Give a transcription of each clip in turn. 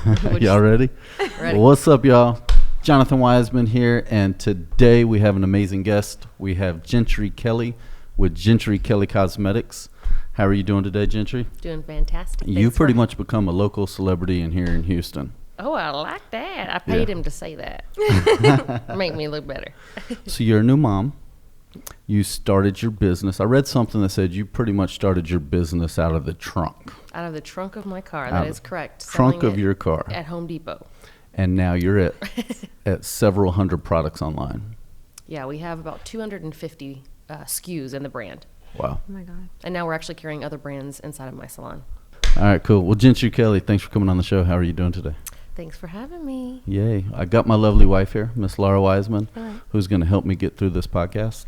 Y'all ready? Ready. Well, what's up, y'all? Jonathan Wiseman here, and today we have an amazing guest. We have Jentry Kelley with Jentry Kelley Cosmetics. How are you doing today, Jentry? Doing fantastic. You've pretty much become a local celebrity in here in Houston. Oh, I like that. I paid him to say that. Make me look better. So you're a new mom. You started your business. I read something that said you pretty much started your business out of the trunk. Out of the trunk of my car. That is correct. Trunk Selling of it your car. at Home Depot. And now you're at several hundred products online. Yeah, we have about 250 SKUs in the brand. Wow. Oh my God. And now we're actually carrying other brands inside of my salon. All right, cool. Well, Jentry Kelley, thanks for coming on the show. How are you doing today? Thanks for having me. Yay. I got my lovely wife here, Miss Laura Wiseman, Right. who's going to help me get through this podcast.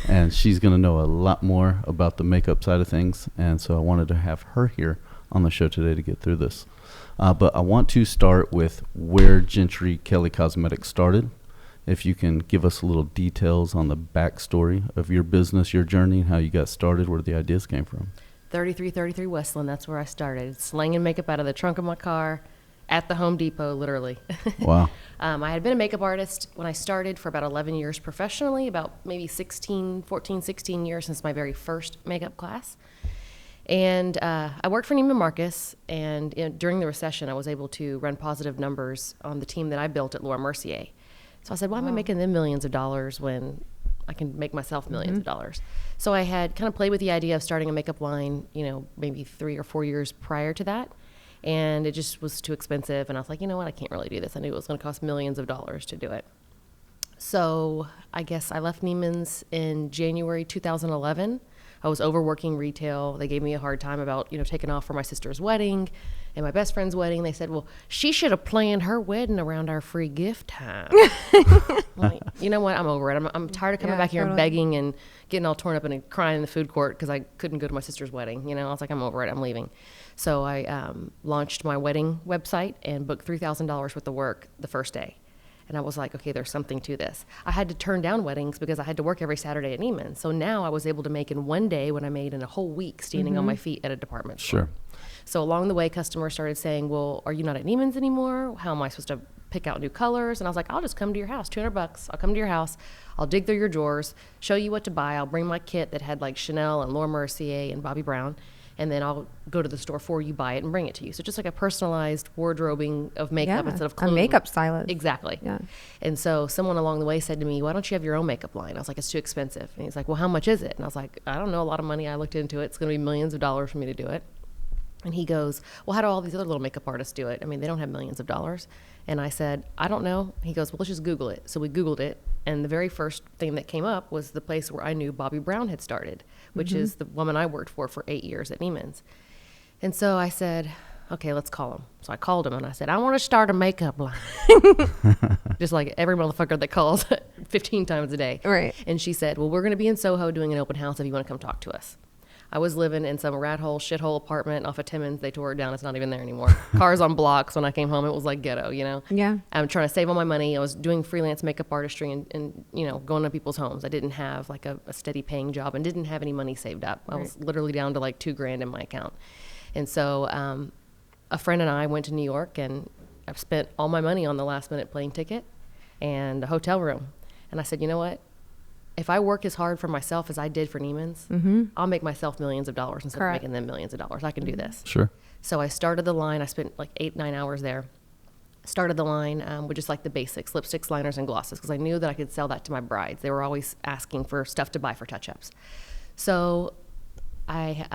And she's going to know a lot more about the makeup side of things. And so I wanted to have her here on the show today to get through this. But I want to start with where Jentry Kelley Cosmetics started. If you can give us a little details on the backstory of your business, your journey, and how you got started, where the ideas came from. 3333 Westland, that's where I started. Slinging makeup out of the trunk of my car at the Home Depot, literally. Wow. I had been a makeup artist when I started for about 11 years professionally, about maybe 14, 16 years since my very first makeup class. And I worked for Neiman Marcus, and during the recession, I was able to run positive numbers on the team that I built at Laura Mercier. So I said, why am I making them millions of dollars when I can make myself millions of dollars? So I had kind of played with the idea of starting a makeup line, maybe 3 or 4 years prior to that. And it just was too expensive. And I was like, you know what, I can't really do this. I knew it was going to cost millions of dollars to do it. So I guess I left Neiman's in January 2011. I was overworking retail. They gave me a hard time about, taking off for my sister's wedding and my best friend's wedding. They said, well, she should have planned her wedding around our free gift time. Like, you know what? I'm over it. I'm tired of coming back here and begging and getting all torn up and crying in the food court because I couldn't go to my sister's wedding. I was like, I'm over it. I'm leaving. So I launched my wedding website and booked $3,000 worth of work the first day. And I was like, okay, there's something to this. I had to turn down weddings because I had to work every Saturday at Neiman's. So now I was able to make in one day what I made in a whole week standing on my feet at a department store. Sure. So along the way, customers started saying, well, are you not at Neiman's anymore? How am I supposed to pick out new colors? And I was like, I'll just come to your house, $200. I'll come to your house. I'll dig through your drawers, show you what to buy. I'll bring my kit that had like Chanel and Laura Mercier and Bobbi Brown. And then I'll go to the store for you, buy it, and bring it to you. So just like a personalized wardrobing of makeup instead of clothes. A makeup stylist. Exactly. Yeah. And so someone along the way said to me, why don't you have your own makeup line? I was like, it's too expensive. And he's like, well, how much is it? And I was like, I don't know, a lot of money. I looked into it. It's going to be millions of dollars for me to do it. And he goes, well, how do all these other little makeup artists do it? I mean, they don't have millions of dollars. And I said, I don't know. He goes, well, let's just Google it. So we Googled it. And the very first thing that came up was the place where I knew Bobbi Brown had started, which is the woman I worked for 8 years at Neiman's. And so I said, okay, let's call him. So I called him and I said, I want to start a makeup line. Just like every motherfucker that calls 15 times a day. Right. And she said, well, we're going to be in Soho doing an open house if you want to come talk to us. I was living in some rat hole, shithole apartment off of Timmins. They tore it down. It's not even there anymore. Cars on blocks. When I came home, it was like ghetto, Yeah. I'm trying to save all my money. I was doing freelance makeup artistry and going to people's homes. I didn't have like a steady paying job and didn't have any money saved up. I was literally down to like $2,000 in my account. And so a friend and I went to New York, and I've spent all my money on the last minute plane ticket and a hotel room. And I said, you know what? If I work as hard for myself as I did for Neiman's, I'll make myself millions of dollars instead of making them millions of dollars. I can do this. Sure. So I started the line. I spent like 8-9 hours there. Started the line with just like the basics, lipsticks, liners, and glosses, because I knew that I could sell that to my brides. They were always asking for stuff to buy for touch-ups. So I,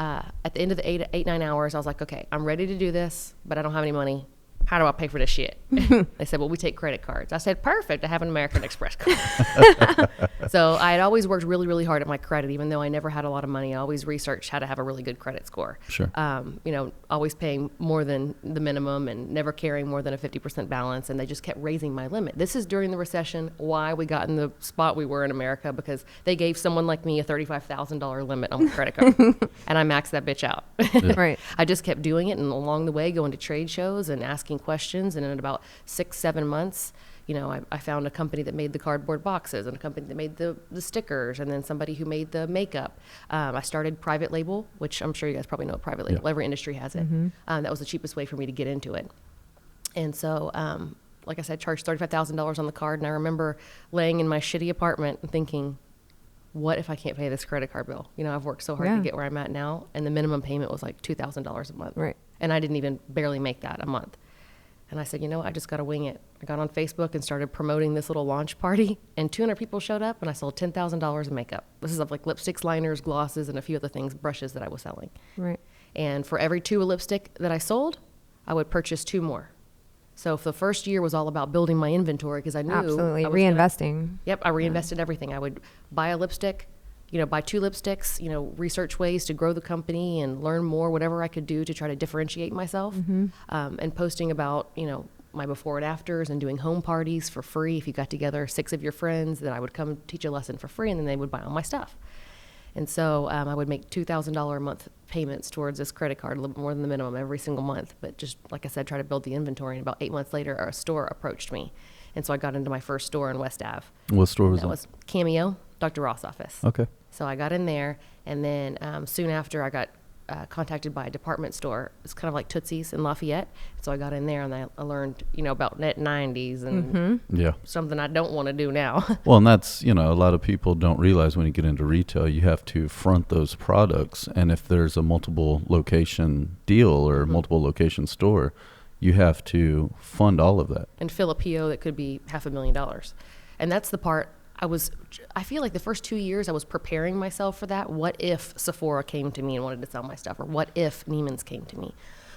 at the end of the 8-9 hours, I was like, okay, I'm ready to do this, but I don't have any money. How do I pay for this shit? They said, well, we take credit cards. I said, perfect. I have an American Express card. So I had always worked really, really hard at my credit, even though I never had a lot of money. I always researched how to have a really good credit score. Sure. Always paying more than the minimum and never carrying more than a 50% balance. And they just kept raising my limit. This is during the recession, why we got in the spot we were in America, because they gave someone like me a $35,000 limit on my credit card. And I maxed that bitch out. Right. I just kept doing it, and along the way going to trade shows and asking questions. And in about 6-7 months, I found a company that made the cardboard boxes and a company that made the stickers, and then somebody who made the makeup. I started private label, which I'm sure you guys probably know what private label. Every industry has it. That was the cheapest way for me to get into it. And so, like I said, charged $35,000 on the card. And I remember laying in my shitty apartment and thinking, what if I can't pay this credit card bill? You know, I've worked so hard to get where I'm at now. And the minimum payment was like $2,000 a month. Right. And I didn't even barely make that a month. And I said, you know, I just got to wing it. I got on Facebook and started promoting this little launch party, and 200 people showed up, and I sold $10,000 in makeup. This is of like lipsticks, liners, glosses, and a few other things, brushes that I was selling. Right. And for every 2 lipstick that I sold, I would purchase 2 more. So for the first year was all about building my inventory because I knew Absolutely. I was Reinvesting. I reinvested everything. I would buy a lipstick, buy 2 lipsticks, research ways to grow the company and learn more, whatever I could do to try to differentiate myself. And posting about, my before and afters and doing home parties for free. If you got together 6 of your friends, then I would come teach a lesson for free, and then they would buy all my stuff. And so I would make $2,000 a month payments towards this credit card, a little more than the minimum every single month. But just like I said, try to build the inventory. And about 8 months later, a store approached me. And so I got into my first store in West Ave. What store was that? that? Was Cameo, Dr. Ross' office. Okay. So I got in there, and then soon after I got contacted by a department store. It's kind of like Tootsie's in Lafayette. So I got in there and I learned, about net 90s and something I don't want to do now. Well, and that's, a lot of people don't realize when you get into retail, you have to front those products. And if there's a multiple location deal or multiple location store, you have to fund all of that. And fill a PO that could be $500,000. And that's the part I feel like the first 2 years I was preparing myself for that. What if Sephora came to me and wanted to sell my stuff? Or what if Neiman's came to me?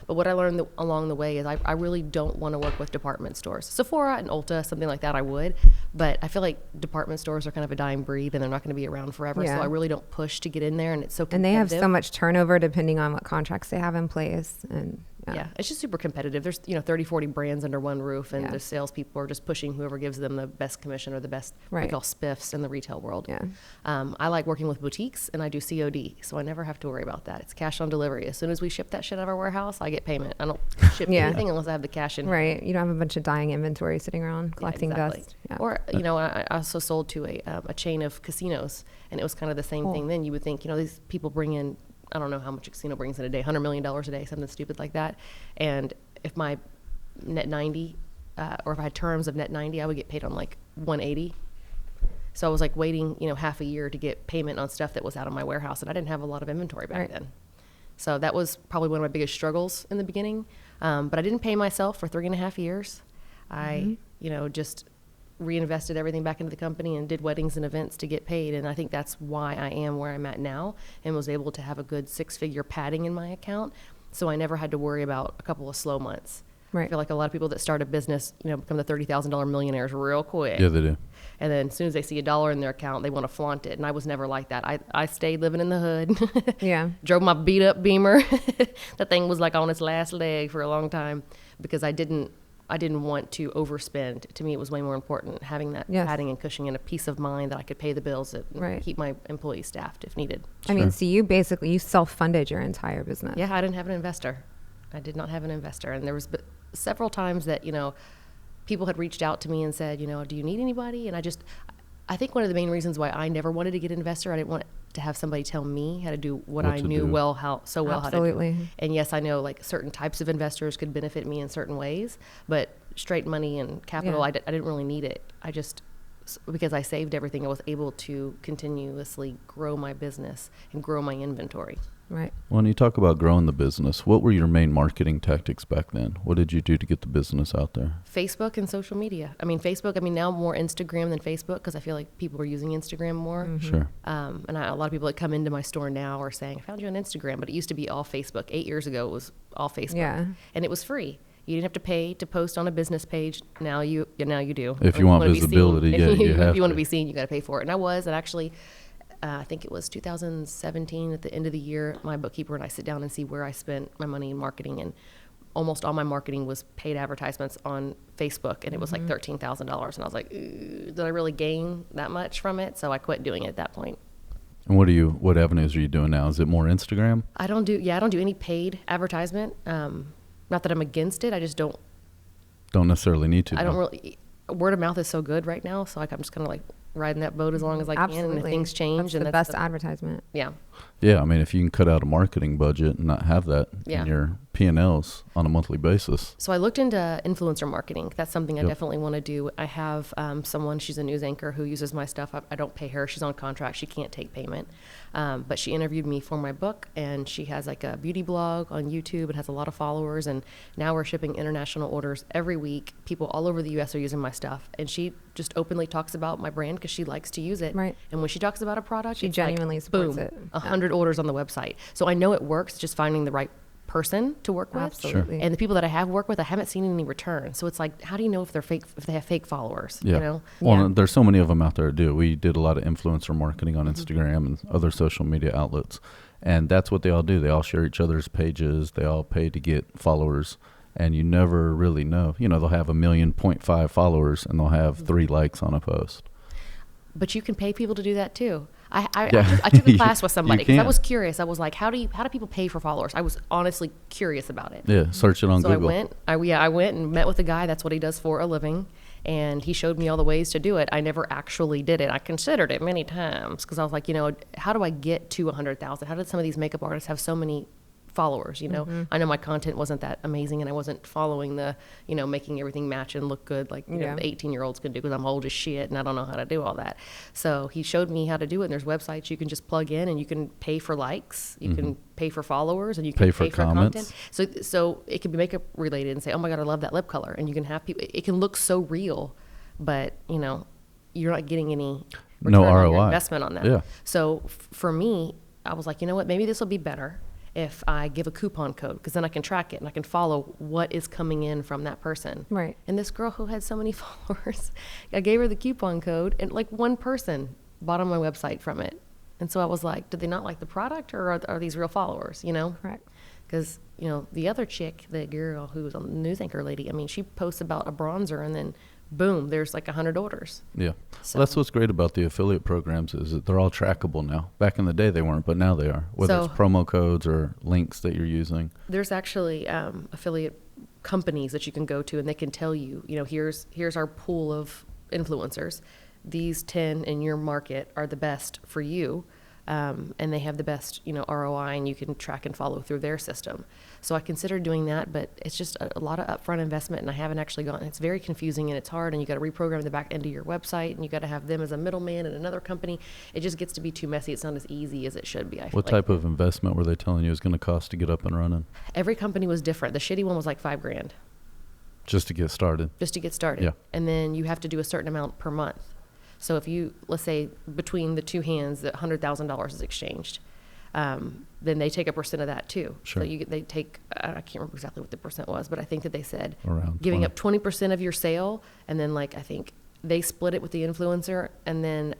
But what I learned along the way is I really don't want to work with department stores. Sephora and Ulta, something like that, I would. But I feel like department stores are kind of a dying breed, and they're not going to be around forever. Yeah. So I really don't push to get in there, and it's so competitive. And they have so much turnover depending on what contracts they have in place. And yeah, it's just super competitive. There's 30, 40 brands under one roof, and the salespeople are just pushing whoever gives them the best commission or the best we call spiffs in the retail world. Yeah. I like working with boutiques, and I do COD, so I never have to worry about that. It's cash on delivery. As soon as we ship that shit out of our warehouse, I get payment. I don't ship anything unless I have the cash in. Right. You don't have a bunch of dying inventory sitting around collecting dust. Yeah. Or I also sold to a chain of casinos, and it was kind of the same thing. Then you would think these people bring in, I don't know how much a casino brings in a day, $100 million a day, something stupid like that. And if my net 90, or if I had terms of net 90, I would get paid on like 180. So I was like waiting, half a year to get payment on stuff that was out of my warehouse, and I didn't have a lot of inventory back then. So that was probably one of my biggest struggles in the beginning. But I didn't pay myself for 3.5 years. I, just reinvested everything back into the company and did weddings and events to get paid. And I think that's why I am where I'm at now and was able to have a good 6-figure padding in my account. So I never had to worry about a couple of slow months. Right. I feel like a lot of people that start a business, become the $30,000 millionaires real quick. Yeah, they do. And then as soon as they see $1 in their account, they want to flaunt it. And I was never like that. I stayed living in the hood. Yeah. Drove my beat up Beamer. That thing was like on its last leg for a long time because I didn't want to overspend. To me, it was way more important having that padding and cushion and a peace of mind that I could pay the bills and keep my employees staffed if needed. I mean, so you self-funded your entire business. Yeah, I didn't have an investor. I did not have an investor. And there was several times that, people had reached out to me and said, do you need anybody? And I think one of the main reasons why I never wanted to get an investor, I didn't want to have somebody tell me how to do what I knew how to do. And yes, I know like certain types of investors could benefit me in certain ways, but straight money and capital, I didn't really need it. Because I saved everything, I was able to continuously grow my business and grow my inventory. Right. When you talk about growing the business, what were your main marketing tactics back then? What did you do to get the business out there? Facebook and social media. Facebook, now more Instagram than Facebook because I feel like people are using Instagram more. Mm-hmm. Sure. And a lot of people that come into my store now are saying, I found you on Instagram, but it used to be all Facebook. 8 years ago, it was all Facebook. Yeah. And it was free. You didn't have to pay to post on a business page. Now you do. If you want visibility, you have to. If you want to be seen, you got to pay for it. And I was, and actually, I think it was 2017 at the end of the year, my bookkeeper and I sit down and see where I spent my money in marketing, and almost all my marketing was paid advertisements on Facebook, and it was like $13,000. And I was like, did I really gain that much from it? So I quit doing it at that point. And what avenues are you doing now? Is it more Instagram? I don't do any paid advertisement. Not that I'm against it. I just don't necessarily need to. I don't really. Word of mouth is so good right now, so I'm just kind of like riding that boat as long as I can. And if things change, that's the best advertisement. Yeah. Yeah, if you can cut out a marketing budget and not have that in your P&Ls on a monthly basis. So I looked into influencer marketing. That's something I Yep. definitely want to do. I have someone, she's a news anchor who uses my stuff. I don't pay her. She's on contract. She can't take payment. But she interviewed me for my book, and she has like a beauty blog on YouTube. It has a lot of followers, and now we're shipping international orders every week. People all over the U.S. are using my stuff, and she just openly talks about my brand because she likes to use it. Right. And when she talks about a product, She it's genuinely like, supports boom, it. 100 orders on the website. So I know it works, just finding the right person to work with. Absolutely. And the people that I have worked with, I haven't seen any return. So it's like, how do you know if they're fake, if they have fake followers? Yeah. You know? Well, Yeah. and there's so many of them out there to do. We did a lot of influencer marketing on Mm-hmm. Instagram and other social media outlets. And that's what they all do. They all share each other's pages. They all pay to get followers. And you never really know. You know, they'll have 1.5 million followers and they'll have 3 likes on a post. But you can pay people to do that too. I Yeah. took a You- class with somebody you because I can. was curious. I was like, how do people pay for followers? I was honestly curious about it. Yeah, search it on So Google. I went and met with a guy. That's what he does for a living. And he showed me all the ways to do it. I never actually did it. I considered it many times because I was like, you know, how do I get to 100,000? How did some of these makeup artists have so many followers? You know, I know my content wasn't that amazing and I wasn't following the, you know, making everything match and look good like, you know, Yeah. the 18-year-olds can do because I'm old as shit and I don't know how to do all that. So he showed me how to do it. And there's websites you can just plug in and you can pay for likes. You can pay for followers and you can Pay for comments. content. So it can be makeup related and say, oh my God, I love that lip color. And you can have people, it can look so real, but you know, you're not getting any No return on your ROI. investment on that. Yeah. So for me, I was like, you know what, maybe this will be better if I give a coupon code because then I can track it and I can follow what is coming in from that person. Right. And this girl who had so many followers, I gave her the coupon code and like one person bought on my website from it. And so I was like, did they not like the product or are these real followers, you know? Correct. Because, you know, the other chick, the girl who was on the news anchor lady, I mean, she posts about a bronzer and then boom, there's like 100 orders. Yeah. So- Well, that's what's great about the affiliate programs is that they're all trackable now. Back in the day they weren't, but now they are. Whether So- it's promo codes or links that you're using. There's actually affiliate companies that you can go to and they can tell you, you know, here's our pool of influencers. These 10 in your market are the best for you. And they have the best, you know, ROI and you can track and follow through their system. So I considered doing that, but it's just a lot of upfront investment and I haven't actually gone. It's very confusing and it's hard and you got to reprogram the back end of your website and you got to have them as a middleman in another company. It just gets to be too messy. It's not as easy as it should be. I feel What type of investment were they telling you is going to cost to get up and running? Every company was different. The shitty one was like $5,000 Just to get started. just to get started. Yeah. And then you have to do a certain amount per month. So if you, let's say between the two hands, that $100,000 is exchanged, then they take a percent of that too. Sure. So they take, I can't remember exactly what the percent was, but I think that they said Around giving 20. up 20% of your sale. And then like, I think they split it with the influencer and then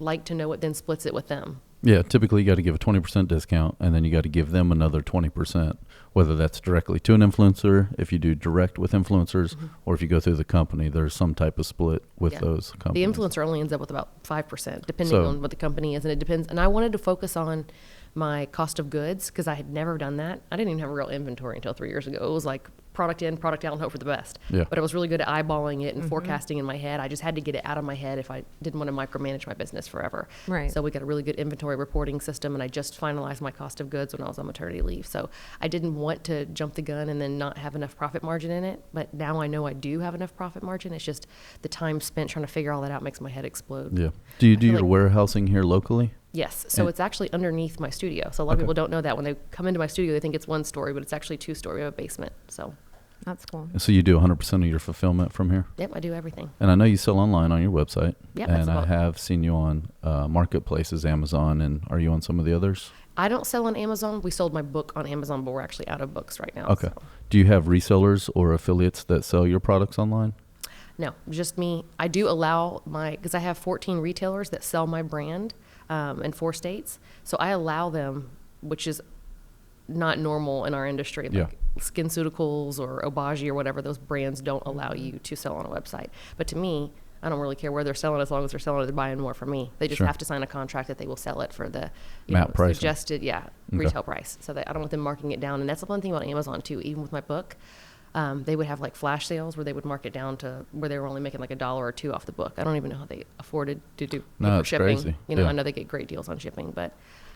Like to Know It then splits it with them. Yeah, typically you got to give a 20% discount and then you got to give them another 20%, whether that's directly to an influencer, if you do direct with influencers, or if you go through the company, there's some type of split with Yeah. those The companies. influencer only ends up with about 5%, depending So- on what the company is, and it depends. And I wanted to focus on my cost of goods because I had never done that. I didn't even have a real inventory until 3 years ago. It was like product in, product out, and hope for the best. Yeah. But I was really good at eyeballing it and forecasting in my head. I just had to get it out of my head if I didn't want to micromanage my business forever. Right. So we got a really good inventory reporting system, and I just finalized my cost of goods when I was on maternity leave. So I didn't want to jump the gun and then not have enough profit margin in it. But now I know I do have enough profit margin. It's just the time spent trying to figure all that out makes my head explode. Yeah. Do you do feel your like- warehousing here locally? Yes. So And- it's actually underneath my studio. So a lot of Okay. people don't know that. When they come into my studio, they think it's one story, but it's actually 2 story. We have a basement. So, That's cool. So you do 100% of your fulfillment from here? yep, I do everything. And I know you sell online on your website. Yeah, that's And I about- have seen you on marketplaces, Amazon, and are you on some of the others? I don't sell on Amazon. We sold my book on Amazon, but we're actually out of books right now. Okay. So. Do you have resellers or affiliates that sell your products online? No, just me. I do allow because I have 14 retailers that sell my brand in 4 states. So I allow them, which is not normal in our industry. Like Yeah. SkinCeuticals or Obagi or whatever, those brands don't allow you to sell on a website. But to me, I don't really care where they're selling as long as they're selling it, they're buying more from me. They just Sure. have to sign a contract that they will sell it for the MAP pricing. suggested, Okay. retail price. So that I don't want them marking it down. And that's the one thing about Amazon too, even with my book. They would have like flash sales where they would mark it down to where they were only making like $1 or $2 off the book. I don't even know how they afforded to do No, for it's shipping. crazy. You know, Yeah. I know they get great deals on shipping, but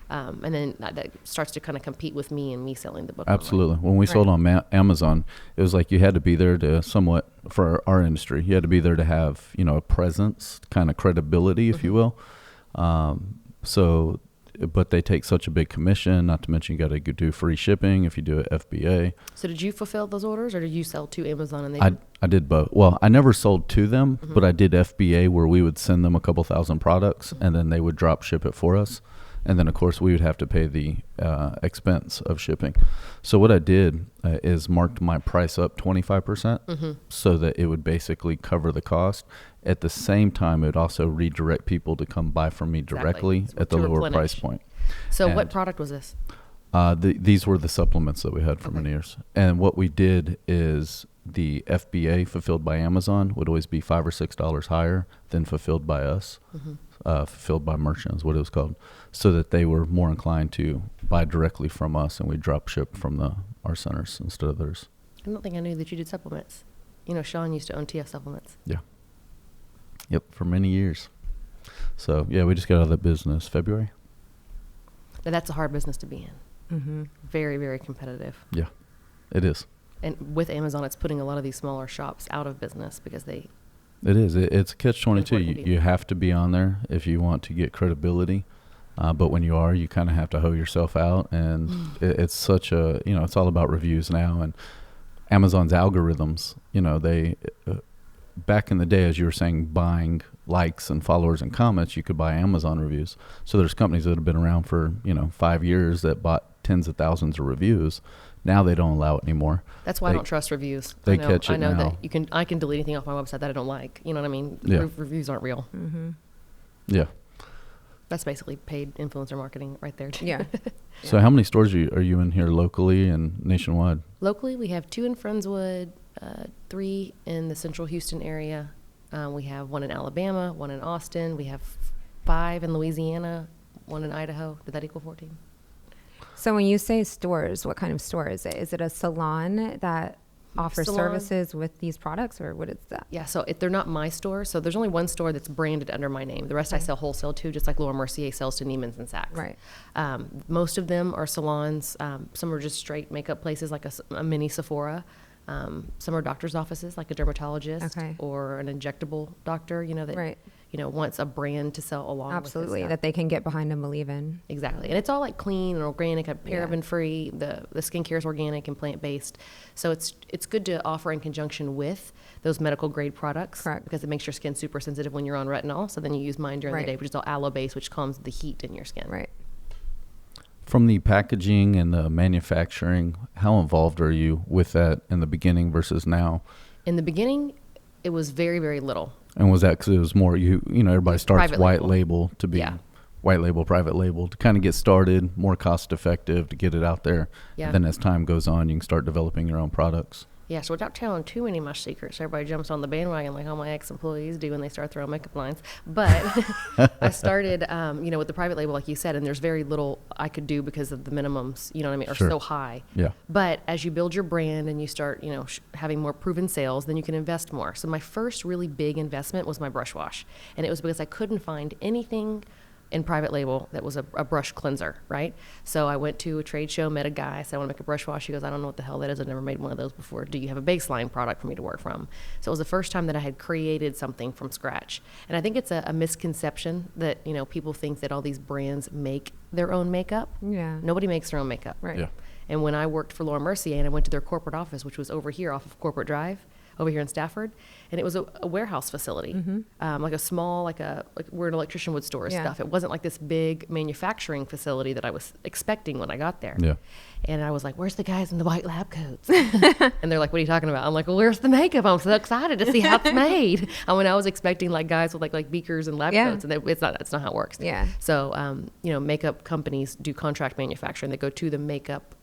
And then that starts to kind of compete with me and me selling the book. Online. Absolutely. When we sold on Amazon, it was like you had to be there to somewhat, for our industry, you had to be there to have, a presence, kind of credibility, if you will. But they take such a big commission, not to mention you got to do free shipping if you do it FBA. So did you fulfill those orders, or did you sell to Amazon? And I did both. Well, I never sold to them, but I did FBA where we would send them a couple thousand products and then they would drop ship it for us. And then, of course, we would have to pay the expense of shipping. So what I did is marked my price up 25% so that it would basically cover the cost. At the same time, it would also redirect people to come buy from me directly at the lower price point. So what product was this? These were the supplements that we had for many years. And what we did is the FBA fulfilled by Amazon would always be $5 or $6 higher than fulfilled by us. Fulfilled by merchants, what it was called, so that they were more inclined to buy directly from us, and we drop ship from our centers instead of theirs. I don't think I knew that you did supplements. Sean used to own TF Supplements. Yeah. Yep, for many years. So, yeah, we just got out of that business February. Now, that's a hard business to be in. Very, very competitive. Yeah, it is. And with Amazon, it's putting a lot of these smaller shops out of business because they... It is. It's a catch-22. You have to be on there if you want to get credibility. But when you are, you kind of have to hoe yourself out. And it's such a, it's all about reviews now. And Amazon's algorithms, they, back in the day, as you were saying, buying likes and followers and comments, you could buy Amazon reviews. So there's companies that have been around for, 5 years that bought tens of thousands of reviews. Now they don't allow it anymore. That's why I don't trust reviews. They catch it I know now. that I can delete anything off my website that I don't like. You know what I mean? Yeah. Reviews aren't real. Yeah. That's basically paid influencer marketing right there. Yeah. So how many stores are you in here locally and nationwide? Locally, we have 2 in Friendswood, 3 in the central Houston area. We have 1 in Alabama, 1 in Austin. We have 5 in Louisiana, 1 in Idaho. Did that equal 14? So when you say stores, what kind of store is it? Is it a salon that offers services with these products, or what is that? Yeah, so they're not my store. So there's only 1 store that's branded under my name. The rest I sell wholesale to, just like Laura Mercier sells to Neiman's and Saks. Right. Most of them are salons. Some are just straight makeup places, like a mini Sephora. Some are doctor's offices, like a dermatologist or an injectable doctor, that wants a brand to sell along Absolutely, with that they can get behind and believe in. Exactly. And it's all like clean and organic, paraben free. The skincare is organic and plant based. So it's good to offer in conjunction with those medical grade products. Correct. Because it makes your skin super sensitive when you're on retinol. So then you use mine during the day, which is all aloe based, which calms the heat in your skin. Right. From the packaging and the manufacturing, how involved are you with that in the beginning versus now? In the beginning, it was very, very little. And was that because it was more, everybody starts white label to be white label, private label to kind of get started, more cost effective to get it out there. Yeah. Then as time goes on, you can start developing your own products. Yeah, so without telling too many of my secrets, everybody jumps on the bandwagon like all my ex-employees do when they start throwing makeup lines. But I started, with the private label, like you said, and there's very little I could do because of the minimums, are so high. Yeah. But as you build your brand and you start, having more proven sales, then you can invest more. So my first really big investment was my brush wash. And it was because I couldn't find anything in private label that was a brush cleanser, right? So I went to a trade show, met a guy, said, I want to make a brush wash. He goes, I don't know what the hell that is. I've never made one of those before. Do you have a baseline product for me to work from? So it was the first time that I had created something from scratch. And I think it's a misconception that, people think that all these brands make their own makeup. Yeah. Nobody makes their own makeup. Right. Yeah. And when I worked for Laura Mercier and I went to their corporate office, which was over here off of Corporate Drive, over here in Stafford, and it was a warehouse facility, like a small, like where an electrician would store his stuff. It wasn't like this big manufacturing facility that I was expecting when I got there. Yeah. And I was like, where's the guys in the white lab coats? And they're like, what are you talking about? I'm like, well, where's the makeup? I'm so excited to see how it's made. I was expecting like guys with like beakers and lab coats, and that's not how it works. Yeah. So, makeup companies do contract manufacturing. They go to the makeup,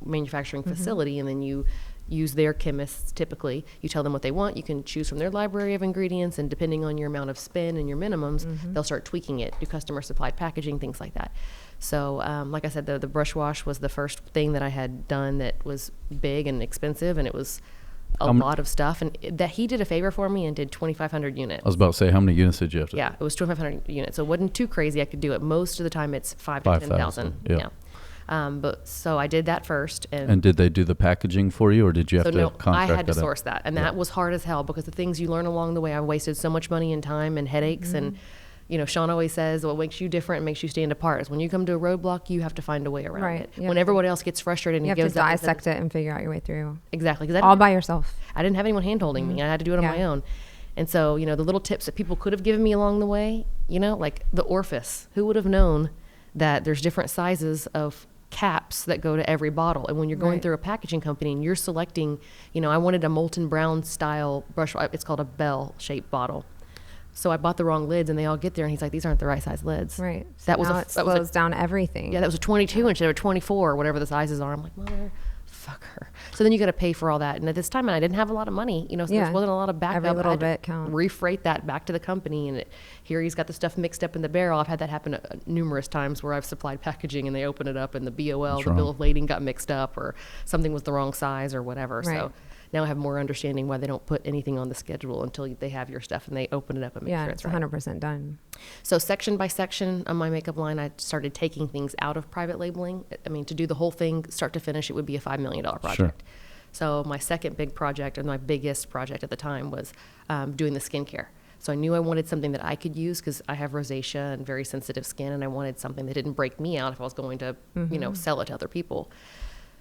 manufacturing facility, and then you use their chemists typically. You tell them what they want. You can choose from their library of ingredients, and depending on your amount of spend and your minimums, they'll start tweaking it, do customer supplied packaging, things like that. So like I said, the brush wash was the first thing that I had done that was big and expensive, and it was a lot of stuff, and that he did a favor for me and did 2,500 units. I was about to say, how many units did you have to? Yeah, it was 2,500 units. So it wasn't too crazy. I could do it. Most of the time, it's 5,000 to 10,000. Yeah. But so I did that first. And did they do the packaging for you, or did you have to contract I had to that source that, and that was hard as hell, because the things you learn along the way, I wasted so much money and time and headaches. And Sean always says, what makes you different and makes you stand apart is when you come to a roadblock, you have to find a way around it. When everyone else gets frustrated and you goes have to dissect it and figure out your way through. Exactly. All by yourself. I didn't have anyone hand-holding me. I had to do it on my own. And so, the little tips that people could have given me along the way, like the orifice. Who would have known that there's different sizes of caps that go to every bottle? And when you're going through a packaging company and you're selecting, I wanted a molten brown style brush. It's called a bell-shaped bottle. So I bought the wrong lids, and they all get there, and he's like, "These aren't the right size lids." Right. That So was now it slows down everything. Yeah, that was a 22 instead of a 24, or whatever the sizes are. I'm like, motherfucker. So then you got to pay for all that, and at this time, I didn't have a lot of money, so there wasn't a lot of backup. Every little I had bit to counts. refreight that back to the company, and here he's got the stuff mixed up in the barrel. I've had that happen numerous times where I've supplied packaging, and they open it up, and the BOL, the bill of lading, got mixed up, or something was the wrong size, or whatever. Right. So now I have more understanding why they don't put anything on the schedule until they have your stuff and they open it up and make sure it's right. 100% done. So section by section on my makeup line, I started taking things out of private labeling. I mean, to do the whole thing, start to finish, it would be a $5 million project. Sure. So my second big project, and my biggest project at the time, was doing the skincare. So I knew I wanted something that I could use because I have rosacea and very sensitive skin, and I wanted something that didn't break me out if I was going to, sell it to other people.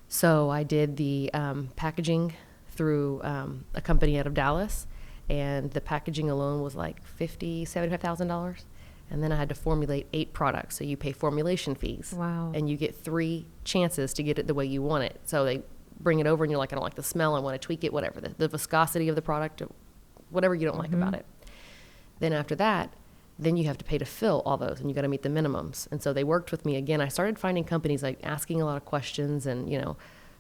So I did the packaging through a company out of Dallas, and the packaging alone was like $75,000. And then I had to formulate 8 products. So you pay formulation fees. Wow. And you get 3 chances to get it the way you want it. So they bring it over and you're like, I don't like the smell, I want to tweak it, whatever. The viscosity of the product, whatever you don't like about it. Then after that, then you have to pay to fill all those, and you got to meet the minimums. And so they worked with me again. I started finding companies like asking a lot of questions and,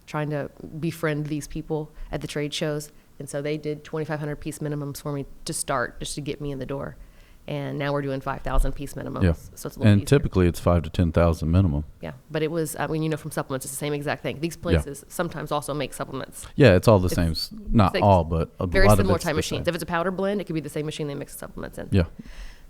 trying to befriend these people at the trade shows. And so they did 2,500 piece minimums for me to start, just to get me in the door. And now we're doing 5,000 piece minimums. Yeah. So it's a little and easier. Typically it's 5,000 to 10,000 minimum. Yeah. But it was, from supplements, it's the same exact thing. These places sometimes also make supplements. Yeah, it's all the same. Not all, but a very lot similar of it's type the machines. same. If it's a powder blend, it could be the same machine they mix supplements in. Yeah.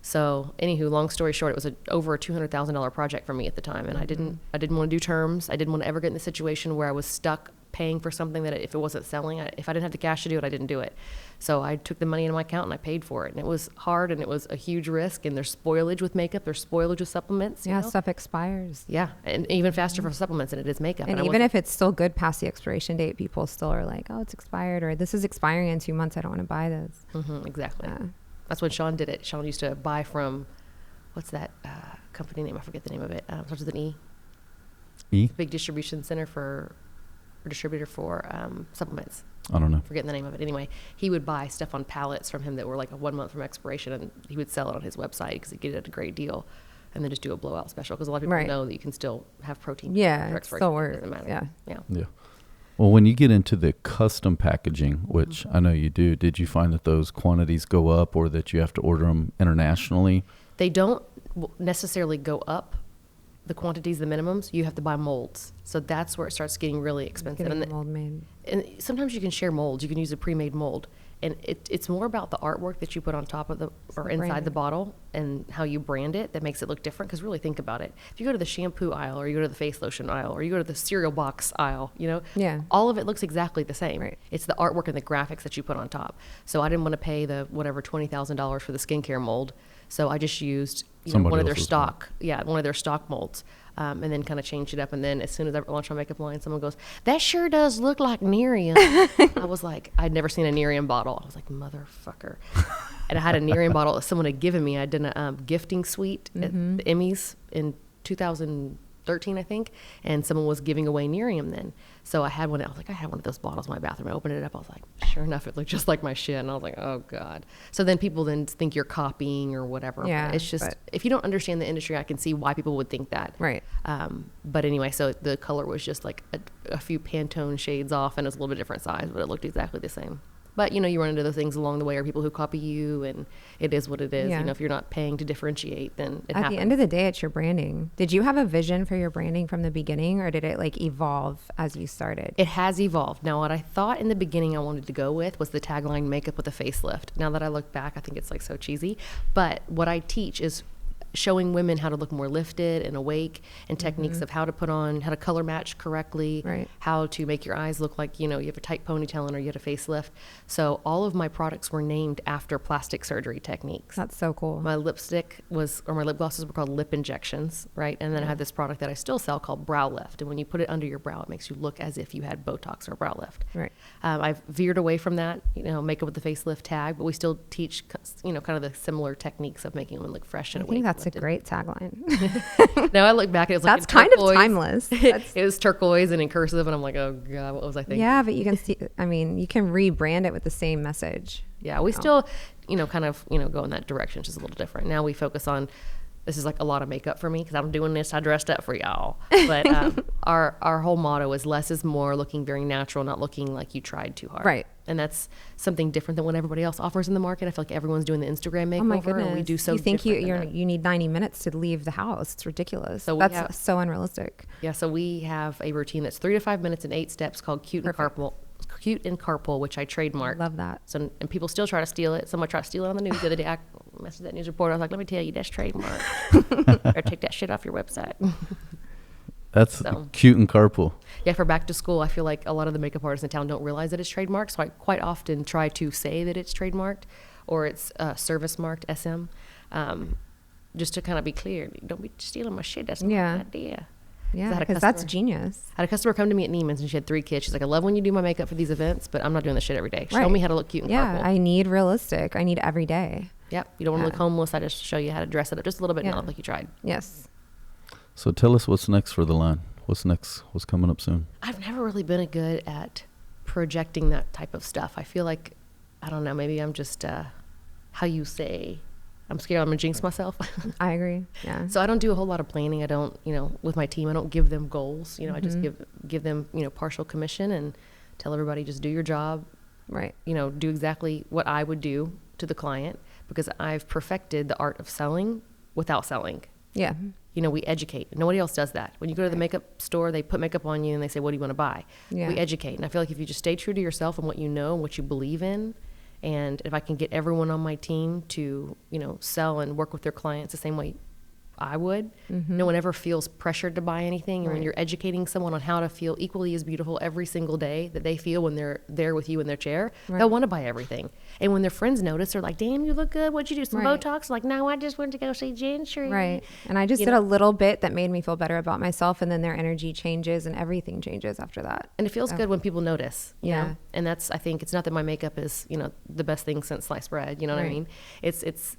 So, anywho, long story short, it was over a $200,000 project for me at the time, and I didn't want to do terms. I didn't want to ever get in the situation where I was stuck paying for something that if it wasn't selling, if I didn't have the cash to do it, I didn't do it. So I took the money into my account and I paid for it, and it was hard and it was a huge risk. And there's spoilage with makeup, there's spoilage with supplements. Yeah, stuff expires. Yeah, and even faster for supplements than it is makeup. And even if it's still good past the expiration date, people still are like, "Oh, it's expired," or "This is expiring in 2 months. I don't want to buy this." Exactly. That's when Sean did it. Sean used to buy from, what's that company name? I forget the name of it. Starts with an E. E? Big distribution center distributor for supplements. I don't know. Forgetting the name of it. Anyway, he would buy stuff on pallets from him that were like a 1 month from expiration, and he would sell it on his website because he'd get it at a great deal, and then just do a blowout special because a lot of people know that you can still have protein. Yeah, it still works. Doesn't matter. Yeah. Well, when you get into the custom packaging, which I know you do, did you find that those quantities go up, or that you have to order them internationally? They don't necessarily go up, the quantities, the minimums. You have to buy molds. So that's where it starts getting really expensive. Getting mold made. And sometimes you can share molds. You can use a pre-made mold. And it's more about the artwork that you put on top of or inside the bottle and how you brand it that makes it look different. Because really think about it. If you go to the shampoo aisle, or you go to the face lotion aisle, or you go to the cereal box aisle, all of it looks exactly the same. Right. It's the artwork and the graphics that you put on top. So I didn't want to pay the $20,000 for the skincare mold. So I just used one of their stock molds. And then kind of changed it up. And then as soon as I launched my makeup line, someone goes, "That sure does look like Nerium." I was like, I'd never seen a Nerium bottle. I was like, motherfucker. And I had a Nerium bottle that someone had given me. I did a gifting suite at the Emmys in 2013, I think. And someone was giving away Nerium then. So I had one. I was like, I had one of those bottles in my bathroom. I opened it up. I was like, sure enough, it looked just like my shit. And I was like, oh God. So then people then think you're copying or whatever. Yeah. But it's just, if you don't understand the industry, I can see why people would think that. Right. But anyway, so the color was just like a few Pantone shades off, and it was a little bit different size, but it looked exactly the same. But, you run into those things along the way, or people who copy you, and it is what it is. Yeah. If you're not paying to differentiate, then it At happens. the end of the day, it's your branding. Did you have a vision for your branding from the beginning, or did it like evolve as you started? It has evolved. Now, what I thought in the beginning I wanted to go with was the tagline, makeup with a facelift. Now that I look back, I think it's like so cheesy. But what I teach is showing women how to look more lifted and awake, and techniques of how to color match correctly, Right. how to make your eyes look like, you have a tight ponytail on, or you had a facelift. So all of my products were named after plastic surgery techniques. That's so cool. My lipstick my lip glosses were called lip injections, right? And then I had this product that I still sell called Brow Lift. And when you put it under your brow, it makes you look as if you had Botox or brow lift. Right. I've veered away from that, makeup with the facelift tag, but we still teach, kind of the similar techniques of making women look fresh and I awake. think that's a great tagline. Now I look back, it was like That's kind of turquoise. timeless. It was turquoise and in cursive, and I'm like, oh God, what was I thinking? Yeah, but you can see, I mean, you can rebrand it with the same message. Yeah, we still, kind of, go in that direction, just a little different. Now we focus on, this is like a lot of makeup for me because I'm doing this. I dressed up for y'all. But our whole motto is less is more, looking very natural, not looking like you tried too hard. Right. And that's something different than what everybody else offers in the market. I feel like everyone's doing the Instagram makeover. Oh my goodness. And we do so you think different than that. you need 90 minutes to leave the house. It's ridiculous. So That's so unrealistic. Yeah, so we have a routine that's 3 to 5 minutes and 8 steps called Cute and Carpool, which I trademarked. Love that. So, and people still try to steal it. Someone tried to steal it on the news the other day. I messaged that news reporter. I was like, let me tell you, that's trademarked. Or take that shit off your website. That's Cute and Carpool. Yeah, for back to school, I feel like a lot of the makeup artists in town don't realize that it's trademarked. So I quite often try to say that it's trademarked or it's service marked SM, just to kind of be clear. Don't be stealing my shit. That's my idea. Yeah, because that's genius. I had a customer come to me at Neiman's, and she had 3 kids. She's like, I love when you do my makeup for these events, but I'm not doing this shit every day. Show me how to look cute and carpool. I need realistic. I need every day. Yep. You don't want to look homeless. I just show you how to dress it up just a little bit and not look like you tried. Yes. So tell us what's next for the line. What's next? What's coming up soon? I've never really been good at projecting that type of stuff. I feel like, I don't know, maybe I'm just, how you say, I'm scared I'm going to jinx myself. I agree. Yeah. So I don't do a whole lot of planning. I don't, with my team, I don't give them goals. I just give them, partial commission and tell everybody just do your job. Right. Do exactly what I would do to the client because I've perfected the art of selling without selling. Yeah. We educate. Nobody else does that. When you go to the makeup store, they put makeup on you and they say, what do you want to buy? Yeah. We educate. And I feel like if you just stay true to yourself and what you know and what you believe in, and if I can get everyone on my team to, sell and work with their clients the same way I would, no one ever feels pressured to buy anything. And when you're educating someone on how to feel equally as beautiful every single day that they feel when they're there with you in their chair, they'll want to buy everything. And when their friends notice, they're like, damn, you look good. What'd you do? Some Botox? Like, no, I just went to go see Jentry. Right. And I just did a little bit that made me feel better about myself. And then their energy changes and everything changes after that. And it feels good when people notice. You Yeah. know? And that's, I think, it's not that my makeup is, the best thing since sliced bread. You know what I mean? It's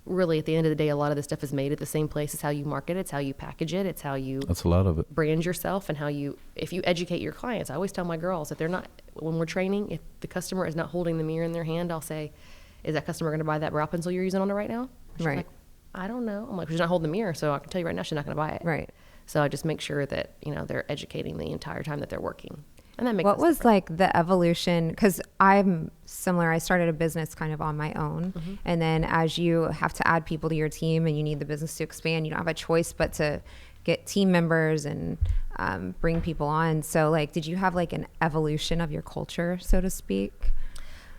really, at the end of the day, a lot of this stuff is made at the same place. It's how you market it. It's how you package it. It's how you That's a lot of it. brand yourself, and how you, if you educate your clients. I always tell my girls that they're not, when we're training, if the customer is not holding the mirror in their hand, I'll say, is that customer going to buy that brow pencil you're using on it right now? She's Right. like, I don't know. I'm like, she's not holding the mirror, so I can tell you right now she's not going to buy it. Right. So I just make sure that, they're educating the entire time that they're working. And that makes What us was different. like the evolution? Because I'm similar. I started a business kind of on my own. And then as you have to add people to your team and you need the business to expand, you don't have a choice but to get team members and bring people on. So like, did you have like an evolution of your culture, so to speak?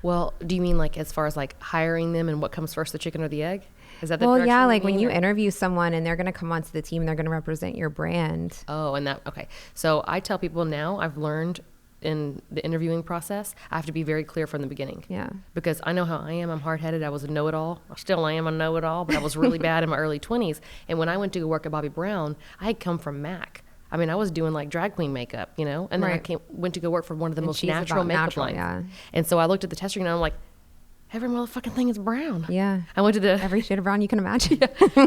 Well, do you mean like as far as like hiring them and what comes first, the chicken or the egg? Is that the Well, direction yeah, you like when mean, you or- interview someone and they're going to come onto the team and they're going to represent your brand. Oh, and that, okay. So I tell people now, I've learned in the interviewing process, I have to be very clear from the beginning. Yeah. Because I know how I am. I'm hard-headed. I was a know-it-all. I still am a know-it-all, but I was really bad in my early 20s. And when I went to go work at Bobbi Brown, I had come from MAC. I mean, I was doing like drag queen makeup, and then I went to go work for one of the most she's natural about makeup natural, lines. yeah. And so I looked at the test screen and I'm like, every motherfucking thing is brown. Yeah. I went to the Every shade of brown you can imagine.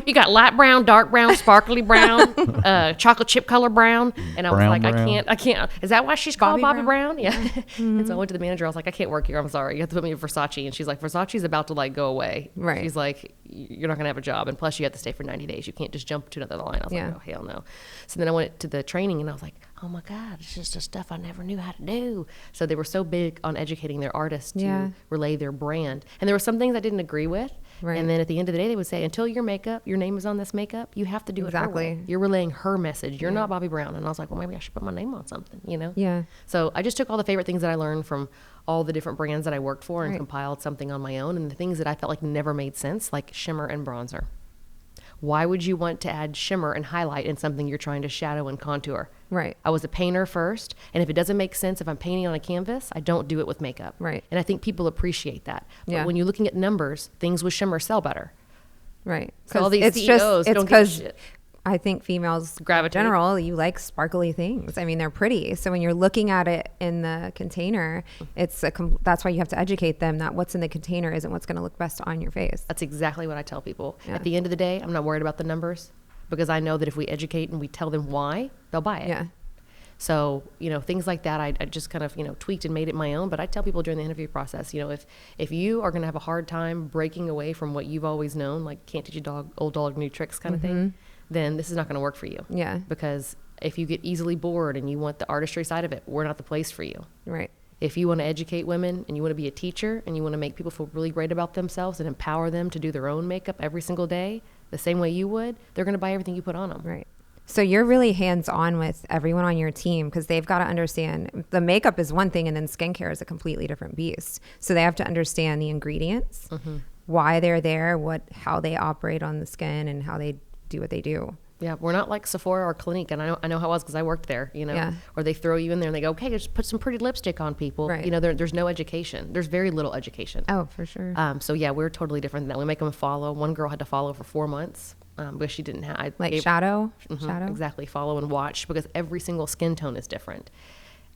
you got light brown, dark brown, sparkly brown, chocolate chip color brown. And I was Brown like, brown. I can't. Is that why she's called Bobbi Bobbi Brown? Yeah. And so I went to the manager. I was like, I can't work here. I'm sorry. You have to put me in Versace. And she's like, Versace's about to like go away. Right. She's like, you're not going to have a job. And plus you have to stay for 90 days. You can't just jump to another line. I was like, oh, hell no. So then I went to the training and I was like, oh my God, it's just the stuff I never knew how to do. So they were so big on educating their artists to relay their brand. And there were some things I didn't agree with. Right. And then at the end of the day, they would say, until your name is on this makeup, you have to do it her way. You're relaying her message. You're not Bobbi Brown. And I was like, well, maybe I should put my name on something, you know? Yeah. So I just took all the favorite things that I learned from all the different brands that I worked for and compiled something on my own. And the things that I felt like never made sense, like shimmer and bronzer. Why would you want to add shimmer and highlight in something you're trying to shadow and contour? Right. I was a painter first, and if it doesn't make sense, if I'm painting on a canvas, I don't do it with makeup. Right. And I think people appreciate that. But when you're looking at numbers, things with shimmer sell better. Right. So all these CEOs don't give a shit. I think females gravitate. In general, you like sparkly things. I mean, they're pretty. So when you're looking at it in the container, that's why you have to educate them that what's in the container isn't what's going to look best on your face. That's exactly what I tell people. At the end of the day, I'm not worried about the numbers because I know that if we educate and we tell them why, they'll buy it. Yeah. So, things like that, I just kind of, tweaked and made it my own. But I tell people during the interview process, if you are going to have a hard time breaking away from what you've always known, like can't teach a old dog new tricks kind of thing, then this is not going to work for you. Yeah. Because if you get easily bored and you want the artistry side of it, we're not the place for you. Right. If you want to educate women and you want to be a teacher and you want to make people feel really great about themselves and empower them to do their own makeup every single day, the same way you would, they're going to buy everything you put on them. Right. So you're really hands-on with everyone on your team because they've got to understand the makeup is one thing and then skincare is a completely different beast. So they have to understand the ingredients, why they're there, how they operate on the skin and how they do what they do. Yeah, we're not like Sephora or Clinique, and I know how it was because I worked there, or they throw you in there and they go, okay, just put some pretty lipstick on people. Right. There's no education. There's very little education. Oh, for sure. So yeah, we're totally different than that. We make them follow. One girl had to follow for 4 months. Because she didn't have shadow exactly, follow and watch because every single skin tone is different,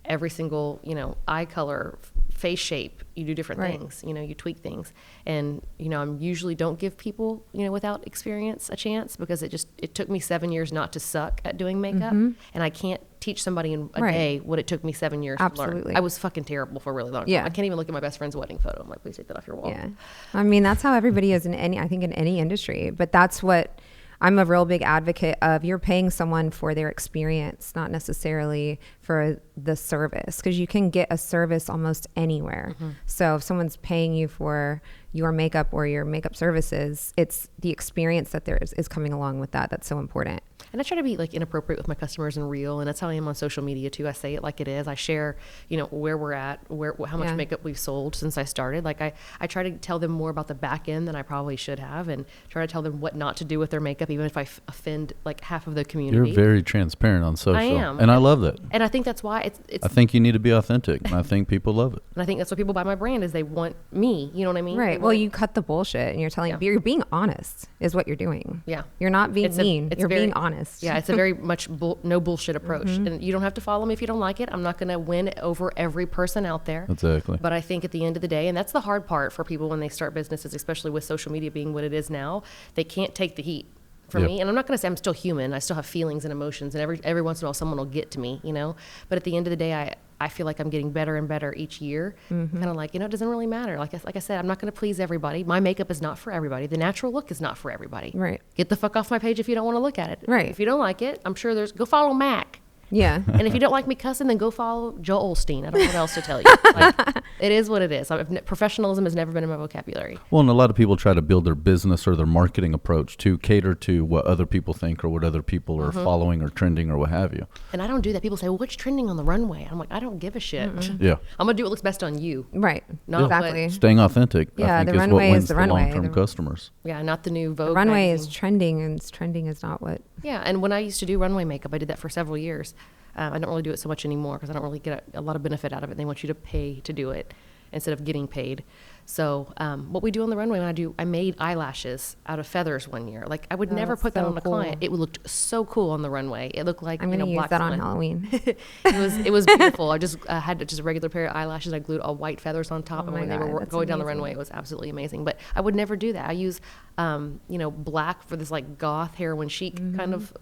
every single eye color, face shape, you do different things, you tweak things, and I usually don't give people without experience a chance because it took me 7 years not to suck at doing makeup, and I can't teach somebody in a day what it took me 7 years to learn. I was fucking terrible for a really long time. I can't even look at my best friend's wedding photo. I'm like, please take that off your wall. Yeah, I mean that's how everybody is in any industry, but that's what I'm a real big advocate of. You're paying someone for their experience, not necessarily for the service, because you can get a service almost anywhere. So if someone's paying you for your makeup or your makeup services, it's the experience that there is coming along with that that's so important. And I try to be like inappropriate with my customers and real, and that's how I am on social media too. I say it like it is. I share, where we're at, how much makeup we've sold since I started. Like I try to tell them more about the back end than I probably should have, and try to tell them what not to do with their makeup, even if I offend like half of the community. You're very transparent on social. I am, and I love that. And I think that's why it's. I think you need to be authentic, and I think people love it. And I think that's why people buy my brand is they want me. You know what I mean? Right. Well, you cut the bullshit, and you're telling you're being honest is what you're doing. Yeah. You're not being mean. You're being honest. Yeah. It's a very much no bullshit approach, and you don't have to follow me if you don't like it. I'm not going to win over every person out there. Exactly. But I think at the end of the day, and that's the hard part for people when they start businesses, especially with social media being what it is now, they can't take the heat for me. And I'm not going to say I'm still human. I still have feelings and emotions, and every once in a while someone will get to me, But at the end of the day, I feel like I'm getting better and better each year. Kind of like, it doesn't really matter. Like I said, I'm not going to please everybody. My makeup is not for everybody. The natural look is not for everybody. Right. Get the fuck off my page if you don't want to look at it. Right. If you don't like it, I'm sure go follow Mac. Yeah. And if you don't like me cussing, then go follow Joel Osteen. I don't know what else to tell you. Like, it is what it is. Professionalism has never been in my vocabulary. Well, and a lot of people try to build their business or their marketing approach to cater to what other people think or what other people are following or trending or what have you. And I don't do that. People say, well, what's trending on the runway? I'm like, I don't give a shit. Yeah. I'm going to do what looks best on you. Right. Not exactly. Staying authentic, Yeah, I think, the is what runway wins is the the runway. long-term customers. Yeah, not the new Vogue. The runway magazine. is trending, and trending is not what. Yeah, and when I used to do runway makeup, I did that for several years. I don't really do it so much anymore because I don't really get a lot of benefit out of it. They want you to pay to do it instead of getting paid. So what we do on the runway, I made eyelashes out of feathers one year. Like I would never put that on a client. It looked so cool on the runway. It looked like I'm going to use that on Halloween. It was beautiful. I just had just a regular pair of eyelashes. I glued all white feathers on top, and when they were going down the runway, it was absolutely amazing. But I would never do that. I use black for this like goth heroin chic kind of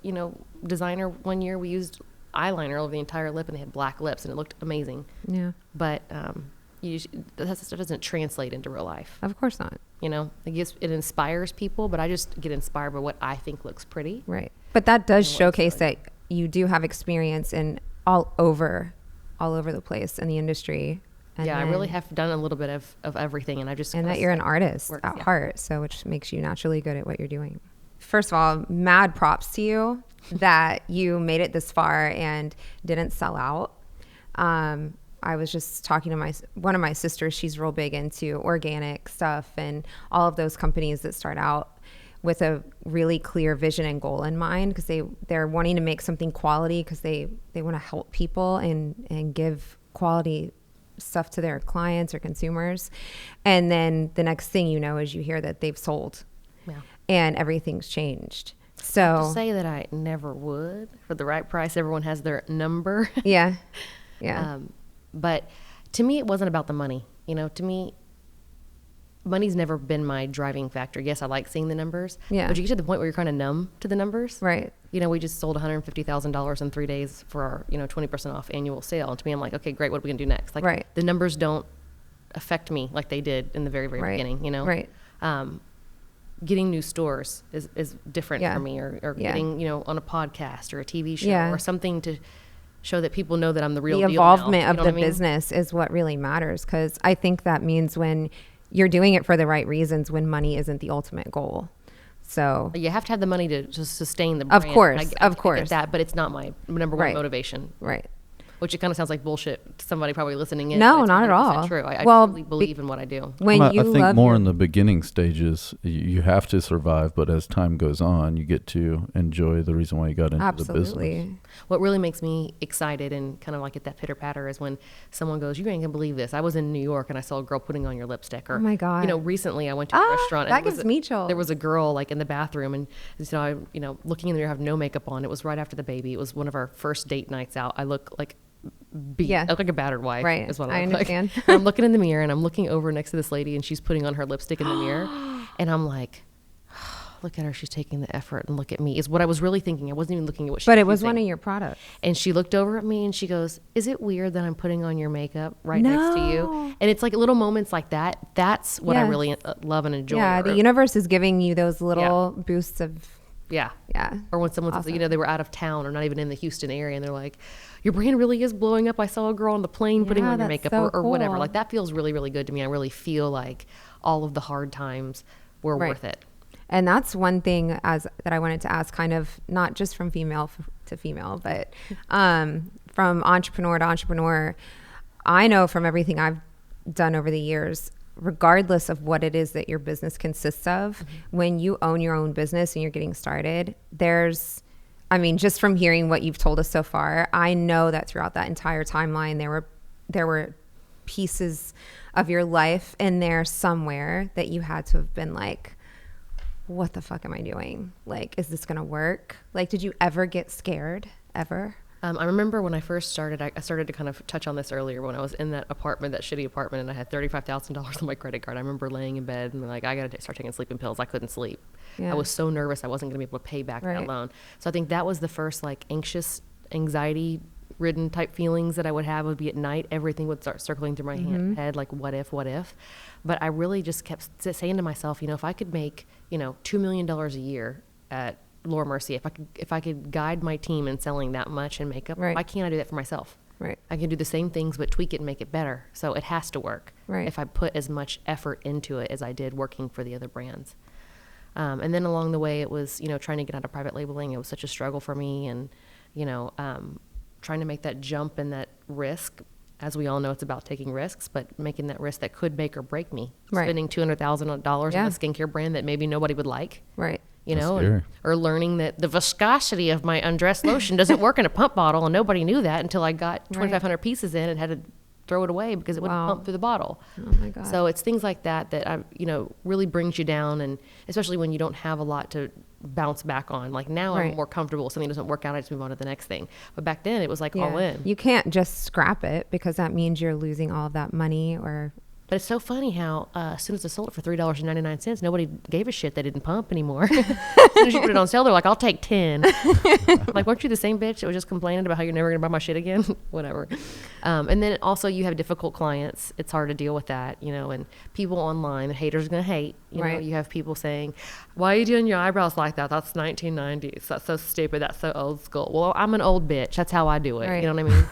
designer. One year we used eyeliner over the entire lip, and they had black lips, and it looked amazing. Yeah. But that stuff doesn't translate into real life. Of course not. You know, it inspires people, but I just get inspired by what I think looks pretty. Right. But that does showcase that you do have experience in all over the place in the industry. And I really have done a little bit of everything, and that you're an artist at heart, so which makes you naturally good at what you're doing. First of all, mad props to you that you made it this far and didn't sell out. I was just talking to one of my sisters. She's real big into organic stuff and all of those companies that start out with a really clear vision and goal in mind, because they're wanting to make something quality because they want to help people and give quality stuff to their clients or consumers. And then the next thing you know is you hear that they've sold and everything's changed. So to say that I never would for the right price. Everyone has their number. Yeah. But to me, it wasn't about the money. You know, to me, money's never been my driving factor. Yes, I like seeing the numbers. Yeah. But you get to the point where you're kind of numb to the numbers. Right. You know, we just sold $150,000 in 3 days for our, 20% off annual sale. And to me, I'm like, okay, great. What are we going to do next? Like, the numbers don't affect me like they did in the very, very beginning, you know? Right. Getting new stores is different for me, or getting, on a podcast or a TV show or something to show that people know that I'm the real deal. The involvement of the I mean? business is what really matters, because I think that means when you're doing it for the right reasons, when money isn't the ultimate goal. So you have to have the money to sustain the brand. Of course. I get that, but it's not my number one motivation. Right. Which it kind of sounds like bullshit to somebody probably listening in. No, not at all. True. I truly believe in what I do. I think more in the beginning stages, you have to survive, but as time goes on, you get to enjoy the reason why you got into the business. What really makes me excited and kind of like at that pitter patter is when someone goes, "You ain't gonna believe this. I was in New York and I saw a girl putting on your lipstick." Or, oh my God. Recently I went to a restaurant. That gives me chills. There was a girl like in the bathroom, and I, looking in there, I have no makeup on. It was right after the baby. It was one of our first date nights out. I look like I look like a battered wife. Right. Is what I look understand. Like. I'm looking in the mirror and I'm looking over next to this lady and she's putting on her lipstick in the mirror. And I'm like, look at her. She's taking the effort, and look at me is what I was really thinking. I wasn't even looking at what she was But it was using. one of your products. And she looked over at me and she goes, "Is it weird that I'm putting on your makeup next to you?" And it's like little moments like that. That's what I really love and enjoy. Yeah. The universe is giving you those little boosts of. Yeah. Or when someone says, they were out of town or not even in the Houston area, and they're like, "Your brand really is blowing up. I saw a girl on the plane putting on your makeup," so or whatever. cool. Like that feels really, really good to me. I really feel like all of the hard times were worth it. And that's one thing that I wanted to ask, kind of not just from female to female, but from entrepreneur to entrepreneur. I know from everything I've done over the years, regardless of what it is that your business consists of, when you own your own business and you're getting started, just from hearing what you've told us so far, I know that throughout that entire timeline, there were pieces of your life in there somewhere that you had to have been like, what the fuck am I doing? Like, is this going to work? Like, did you ever get scared ever? I remember when I first started, I started to kind of touch on this earlier when I was in that shitty apartment, and I had $35,000 on my credit card. I remember laying in bed and like, I got to start taking sleeping pills. I couldn't sleep. Yeah. I was so nervous I wasn't going to be able to pay back that loan. So I think that was the first like anxiety ridden type feelings that I would have would be at night. Everything would start circling through my head, like what if? But I really just kept saying to myself, if I could make, $2 million a year at Laura Mercier, if I could guide my team in selling that much in makeup, why can't I do that for myself? Right. I can do the same things but tweak it and make it better. So it has to work. Right. If I put as much effort into it as I did working for the other brands. And then along the way, it was trying to get out of private labeling. It was such a struggle for me, and trying to make that jump and that risk. As we all know, it's about taking risks, but making that risk that could make or break me. Right. Spending $200,000 on a skincare brand that maybe nobody would like. Right. Or learning that the viscosity of my undressed lotion doesn't work in a pump bottle, and nobody knew that until I got 2,500 pieces in and had to throw it away because it wouldn't pump through the bottle. Oh my God. So it's things like that really brings you down, and especially when you don't have a lot to bounce back on. Like now I'm more comfortable. Something doesn't work out, I just move on to the next thing. But back then it was like all in. You can't just scrap it, because that means you're losing all of that money or But it's so funny how as soon as I sold it for $3.99, nobody gave a shit. They didn't pump anymore. As soon as you put it on sale, they're like, I'll take 10. Like, weren't you the same bitch that was just complaining about how you're never going to buy my shit again? Whatever. And then also you have difficult clients. It's hard to deal with that, you know, and people online, the haters are going to hate. You know, you have people saying, why are you doing your eyebrows like that? That's 1990s. That's so stupid. That's so old school. Well, I'm an old bitch. That's how I do it. You know what I mean?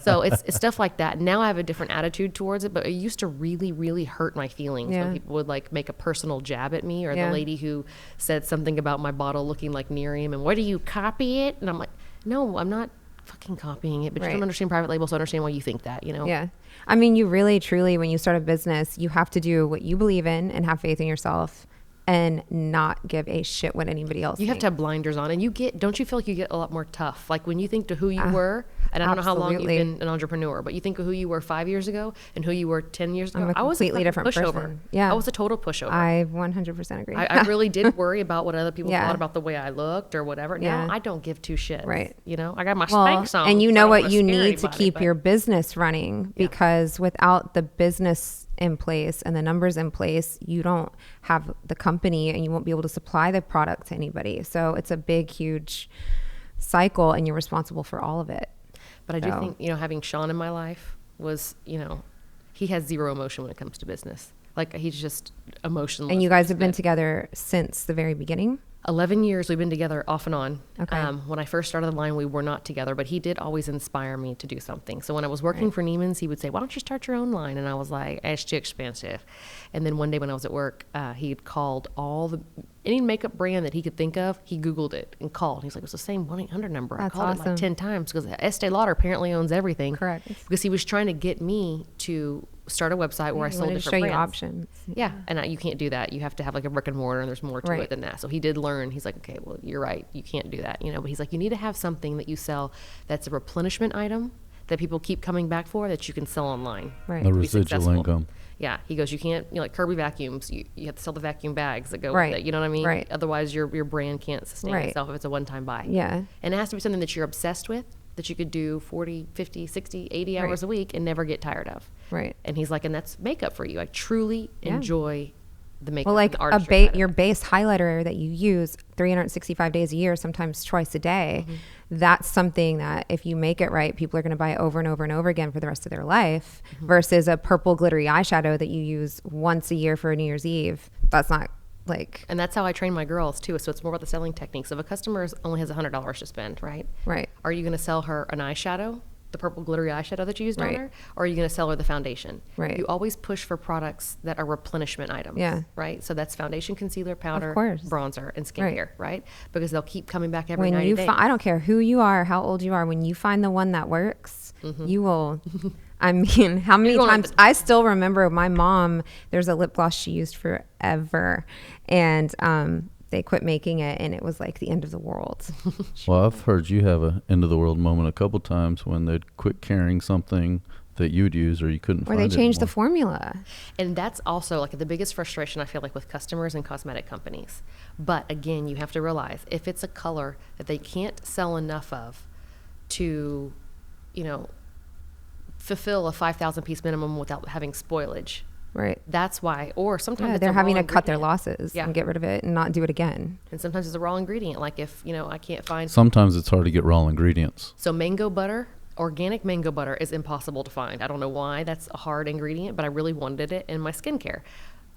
So it's stuff like that. Now I have a different attitude towards it, but it used to really, really hurt my feelings when people would like make a personal jab at me, or the lady who said something about my bottle looking like Nerium and what do you copy it? And I'm like, no, I'm not fucking copying it, but you don't understand private label, so I understand why you think that, you know? Yeah. I mean, you really, truly, when you start a business, you have to do what you believe in and have faith in yourself and not give a shit what anybody else You have to have blinders on, and don't you feel like you get a lot more tough? Like when you think to who you were, and I don't know how long you've been an entrepreneur, but you think of who you were 5 years ago and who you were 10 years ago. I was a completely different pushover. Person. Yeah. I was a total pushover. I 100% agree. I really did worry about what other people thought about the way I looked or whatever. Now I don't give two shits. Right. You know, I got my Spanx on. And you know what you need to keep your business running, because without the business in place and the numbers in place, you don't have the company and you won't be able to supply the product to anybody. So it's a big, huge cycle, and you're responsible for all of it. But I do think, you know, having Sean in my life was, you know, he has zero emotion when it comes to business. Like, he's just emotionless. And you guys have been together since the very beginning? 11 years we've been together off and on. Okay. When I first started the line, we were not together, but he did always inspire me to do something. So when I was working for Neiman's, he would say, why don't you start your own line? And I was like, it's too expensive. And then one day when I was at work, he had called any makeup brand that he could think of, he Googled it and called. He's like, it's the same 1-800 number. That's I called it like 10 times because Estee Lauder apparently owns everything. Correct. Because he was trying to get me to start a website where I sold different show brands. you options. Yeah, and you can't do that. You have to have like a brick and mortar, and there's more to it than that. So he did learn. He's like, okay, well, you're right. You can't do that, you know. But he's like, you need to have something that you sell that's a replenishment item that people keep coming back for, that you can sell online. Right. The residual income. Yeah, he goes, you can't, you know, like Kirby vacuums, you have to sell the vacuum bags that go with it. You know what I mean? Right. Otherwise, your brand can't sustain itself if it's a one-time buy. Yeah. And it has to be something that you're obsessed with, that you could do 40, 50, 60, 80 hours a week and never get tired of. Right. And he's like, and that's makeup for you. I truly enjoy the makeup. Well, like and your base highlighter that you use 365 days a year, sometimes twice a day, that's something that if you make it right, people are going to buy it over and over and over again for the rest of their life, versus a purple glittery eyeshadow that you use once a year for New Year's Eve. That's not like... And that's how I train my girls too. So it's more about the selling techniques. If a customer only has $100 to spend, right? Right. Are you going to sell her an eyeshadow, the purple glittery eyeshadow that you used on her, or are you going to sell her the foundation? Right. You always push for products that are replenishment items. Yeah. Right. So that's foundation, concealer, powder, bronzer, and skincare. Right. Because they'll keep coming back every 90 days. I don't care who you are, how old you are. When you find the one that works, you will. I mean, how many times I still remember my mom? There's a lip gloss she used forever, and they quit making it, and it was like the end of the world. Well, I've heard you have a end of the world moment a couple times when they'd quit carrying something that you'd use, or you couldn't find it. Or they changed the formula. And that's also like the biggest frustration I feel like with customers and cosmetic companies. But again, you have to realize if it's a color that they can't sell enough of to, you know, fulfill a 5,000 piece minimum without having spoilage. Right. That's why. Or sometimes they're having to cut their losses and get rid of it and not do it again. And sometimes it's a raw ingredient. Like if, you know, I can't find. Sometimes it's hard to get raw ingredients. So mango butter, organic mango butter is impossible to find. I don't know why that's a hard ingredient, but I really wanted it in my skincare.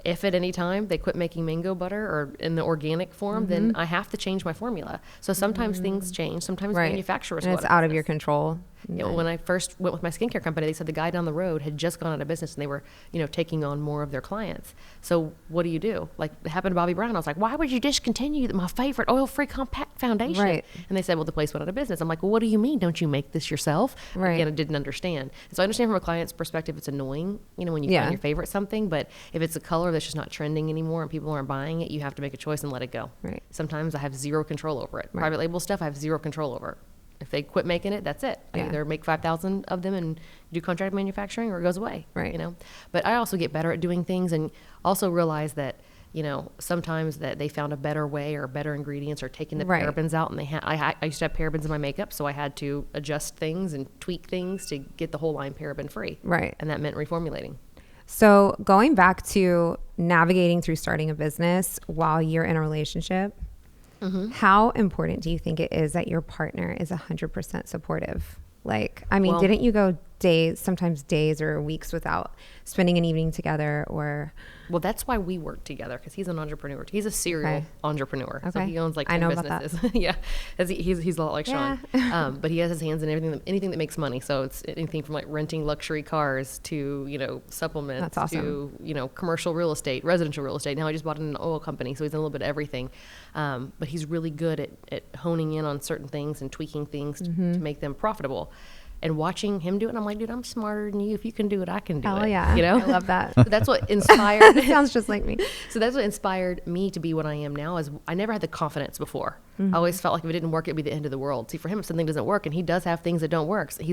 If at any time they quit making mango butter or in the organic form, then I have to change my formula. So sometimes things change. Sometimes manufacturers and it's out of your control. You know, when I first went with my skincare company, they said the guy down the road had just gone out of business and they were, you know, taking on more of their clients. So what do you do? Like it happened to Bobbi Brown. I was like, why would you discontinue my favorite oil-free compact foundation? Right. And they said, well, the place went out of business. I'm like, well, what do you mean? Don't you make this yourself? Right. Again, I didn't understand. And so I understand from a client's perspective, it's annoying, you know, when you find your favorite something, but if it's a color that's just not trending anymore and people aren't buying it, you have to make a choice and let it go. Right. Sometimes I have zero control over it. Private label stuff, I have zero control over it. If they quit making it, that's it. I either make 5,000 of them and do contract manufacturing, or it goes away. Right. You know, but I also get better at doing things, and also realize that, you know, sometimes that they found a better way or better ingredients or taking the parabens out, and I used to have parabens in my makeup, so I had to adjust things and tweak things to get the whole line paraben free. Right. And that meant reformulating. So going back to navigating through starting a business while you're in a relationship, how important do you think it is that your partner is 100% supportive? Like, I mean, didn't you go sometimes days or weeks without spending an evening together or... Well, that's why we work together, because he's an entrepreneur. He's a serial entrepreneur. Okay. So he owns like 10 businesses. Yeah. He's a lot like Sean. But he has his hands in anything that makes money. So it's anything from like renting luxury cars to, you know, supplements. That's awesome. To, you know, commercial real estate, residential real estate. Now I just bought an oil company, so he's in a little bit of everything. But he's really good at honing in on certain things and tweaking things to make them profitable. And watching him do it, I'm like, dude, I'm smarter than you. If you can do it, I can do it. Oh, yeah. You know? I love that. So that's what inspired. It sounds just like me. So that's what inspired me to be what I am now. Is I never had the confidence before. I always felt like if it didn't work, it'd be the end of the world. See, for him, if something doesn't work, and he does have things that don't work, so he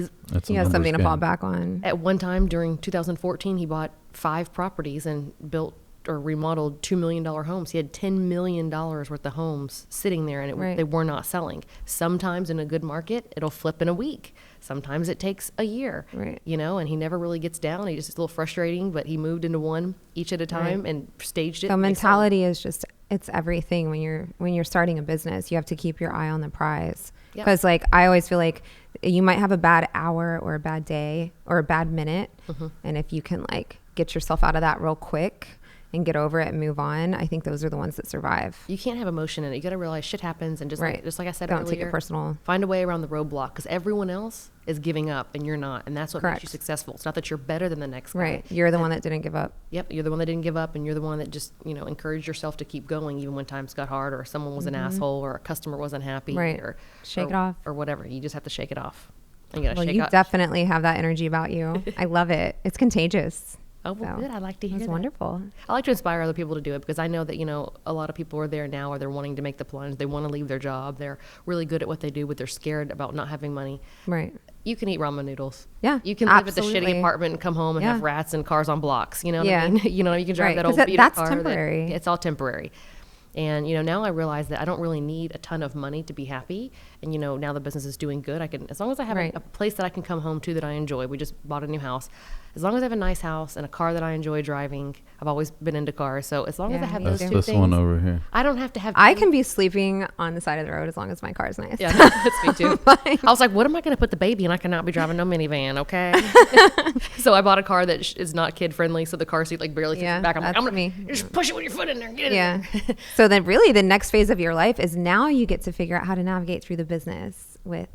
has something to fall back on. At one time during 2014, he bought 5 properties and built or remodeled $2 million homes. He had $10 million worth of homes sitting there, and they were not selling. Sometimes in a good market, it'll flip in a week. Sometimes it takes a year, you know, and he never really gets down. It's just a little frustrating, but he moved into one each at a time and staged it. So mentality is just, it's everything when you're starting a business. You have to keep your eye on the prize. Because like, I always feel like you might have a bad hour or a bad day or a bad minute. And if you can like get yourself out of that real quick and get over it and move on, I think those are the ones that survive. You can't have emotion in it. You got to realize shit happens, and just like I said earlier, don't take it personal. Find a way around the roadblock, because everyone else is giving up and you're not, and that's what makes you successful. It's not that you're better than the next guy. Right. You're the one that didn't give up. Yep. You're the one that didn't give up, and you're the one that just, you know, encouraged yourself to keep going even when times got hard, or someone was an asshole, or a customer wasn't happy, or shake it off, or whatever. You just have to shake it off. And you gotta you definitely have that energy about you. I love it. It's contagious. Oh, well, good. I like to hear that. It's wonderful. I like to inspire other people to do it, because I know that, you know, a lot of people are there now, or they're wanting to make the plunge. They want to leave their job. They're really good at what they do, but they're scared about not having money. Right. You can eat ramen noodles. Yeah. You can live at the shitty apartment and come home and have rats and cars on blocks. You know what I mean? You know, you can drive that old beat up car. That's temporary. It's all temporary. And, you know, now I realize that I don't really need a ton of money to be happy. And, you know, now the business is doing good. I can, as long as I have a place that I can come home to that I enjoy. We just bought a new house. As long as I have a nice house and a car that I enjoy driving, I've always been into cars. So as long as I have those two things, this one over here. I don't have to have. I can be sleeping on the side of the road as long as my car's nice. Yeah, that's me too. I was like, what am I going to put the baby in? I cannot be driving no minivan, okay? So I bought a car that is not kid friendly, so the car seat like barely fits back. I'm like, I'm gonna just push it with your foot in there and get it in there. So then really the next phase of your life is now you get to figure out how to navigate through the business with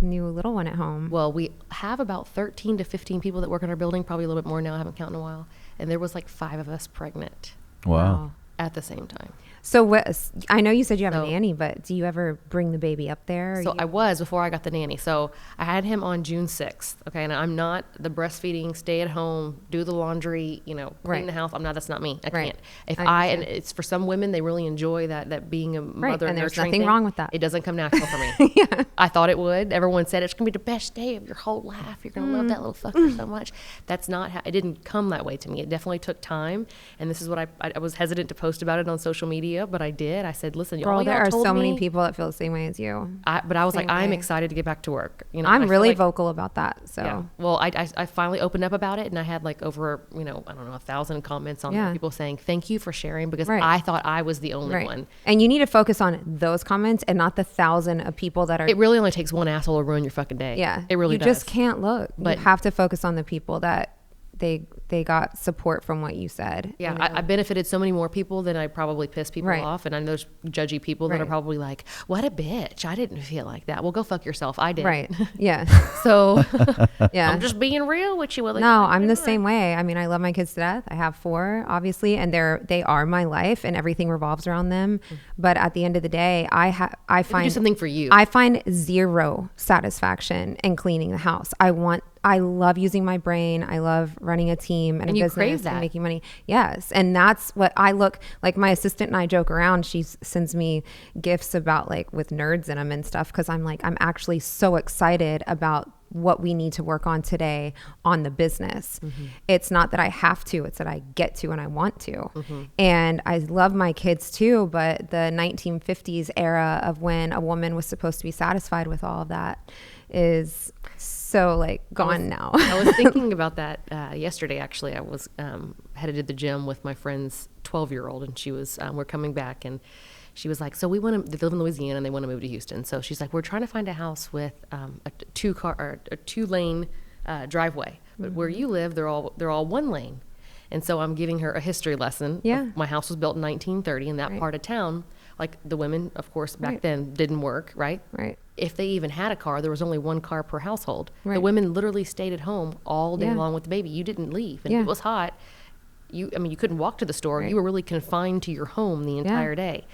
new little one at home. Well, we have about 13 to 15 people that work in our building, probably a little bit more now. I haven't counted in a while. And there was like 5 of us pregnant. Wow. At the same time. So what? I know you said you have a nanny, but do you ever bring the baby up there? So I was before I got the nanny. So I had him on June 6th. Okay, and I'm not the breastfeeding, stay at home, do the laundry, you know, clean the house. I'm not. That's not me. I can't. If and it's for some women, they really enjoy that being a mother and there's nurturing nothing wrong with that. It doesn't come natural for me. I thought it would. Everyone said it's gonna be the best day of your whole life. You're gonna love that little fucker so much. That's not how. It didn't come that way to me. It definitely took time. And this is what I was hesitant to post about it on social media, but I did. I said, listen, girl, there are so many people that feel the same way as you. But I was like, I'm excited to get back to work. You know, I'm really vocal about that. So, yeah. Well, I finally opened up about it, and I had like over, you know, I don't know, 1,000 comments on there, people saying, thank you for sharing, because I thought I was the only one. And you need to focus on those comments and not the 1,000 of people that are. It really only takes one asshole to ruin your fucking day. Yeah. It really does. You just can't look. But you have to focus on the people that they got support from what you said. Yeah, you know? I benefited so many more people than I probably pissed people off. And I know there's judgy people that are probably like, what a bitch. I didn't feel like that. Well, go fuck yourself. I did. Right. Yeah. So I'm just being real with you. No, I'm the same way. I mean, I love my kids to death. I have 4, obviously, and they are my life, and everything revolves around them. But at the end of the day, I find do something for you. I find zero satisfaction in cleaning the house. I love using my brain. I love running a team and a business and making money. Yes. And that's what I look like. My assistant and I joke around. She sends me gifts about like with nerds in them and stuff. Cause I'm actually so excited about what we need to work on today on the business. It's not that I have to, it's that I get to and I want to. And I love my kids too, but the 1950s era of when a woman was supposed to be satisfied with all of that is so like gone now. I was thinking about that yesterday. Actually, I was headed to the gym with my friend's 12-year-old, and she was we're coming back, and she was like, so we want to, they live in Louisiana and they want to move to Houston. So she's like, we're trying to find a house with a two-lane driveway. But where you live, they're all one lane. And so I'm giving her a history lesson. Yeah. My house was built in 1930 in that part of town. Like the women, of course, back then didn't work, right? Right. If they even had a car, there was only one car per household. Right. The women literally stayed at home all day long with the baby. You didn't leave. And if it was hot, you couldn't walk to the store. You were really confined to your home the entire day.